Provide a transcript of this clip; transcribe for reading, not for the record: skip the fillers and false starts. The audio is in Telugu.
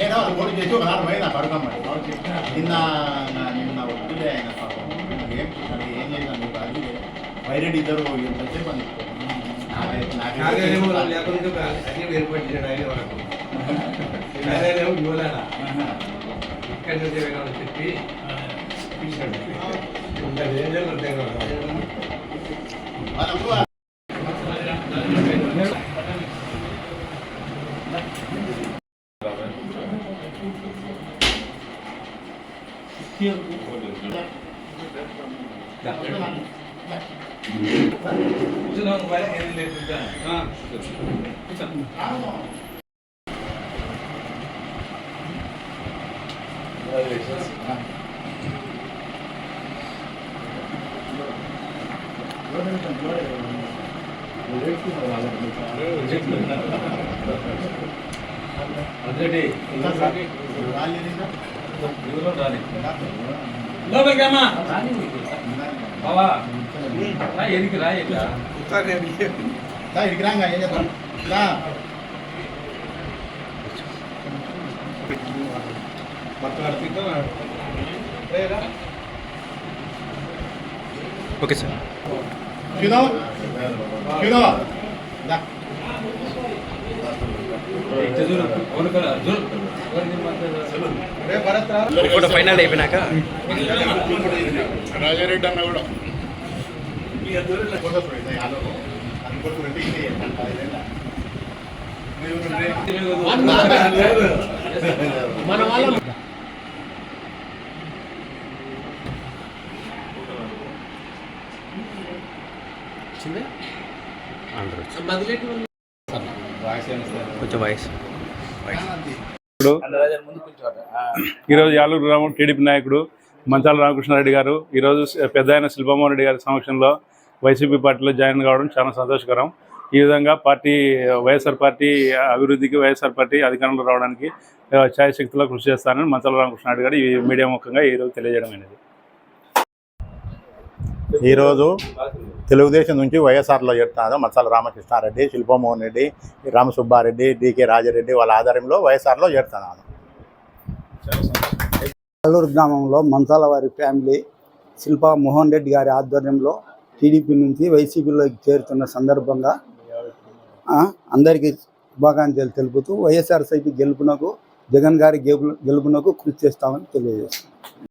ఏదో పోటీ చేసి ఒక నాడు పోయింది పడుకోమని నిన్న నిన్న వద్దులే ఆయన పాపం ఏం చేశాను మీకు అది వైరెడ్డి ఇద్దరు ఎంతసేపు అని చెప్పి ఓకే సార్ ఫోటో ఫైనల్ అయిపోయినాక రాజారెడ్డి అన్న కూడా మన వాళ్ళ కొంచెం వాయిస్ ఈరోజు యాలూరు గ్రామం టీడీపీ నాయకుడు మంచాల రామకృష్ణారెడ్డి గారు ఈరోజు పెద్ద ఆయన శిల్పమోహన్ రెడ్డి గారి సమక్షంలో వైసీపీ పార్టీలో జాయిన్ కావడం చాలా సంతోషకరం. ఈ విధంగా పార్టీ వైఎస్ఆర్ పార్టీ అభివృద్ధికి వైఎస్ఆర్ పార్టీ అధికారంలో రావడానికి ఛాయశక్తిలో కృషి చేస్తానని మంచాల రామకృష్ణారెడ్డి గారు ఈ మీడియా ముఖంగా ఈరోజు తెలియజేయడం అనేది. ఈరోజు తెలుగుదేశం నుంచి వైఎస్ఆర్లో చేరుతున్నారు మత్సాల రామకృష్ణారెడ్డి, శిల్పమోహన్ రెడ్డి, రామసుబ్బారెడ్డి, డికే రాజారెడ్డి వాళ్ళ ఆధ్వర్యంలో వైఎస్ఆర్లో చేరుతున్నారు. అల్లూరు గ్రామంలో మంచాల వారి ఫ్యామిలీ శిల్పమోహన్ రెడ్డి గారి ఆధ్వర్యంలో టీడీపీ నుంచి వైసీపీలోకి చేరుతున్న సందర్భంగా అందరికీ శుభాకాంక్షలు తెలుపుతూ వైఎస్ఆర్సీపీ గెలుపునకు జగన్ గారి గెలుపునకు కృషి చేస్తామని తెలియజేస్తాం.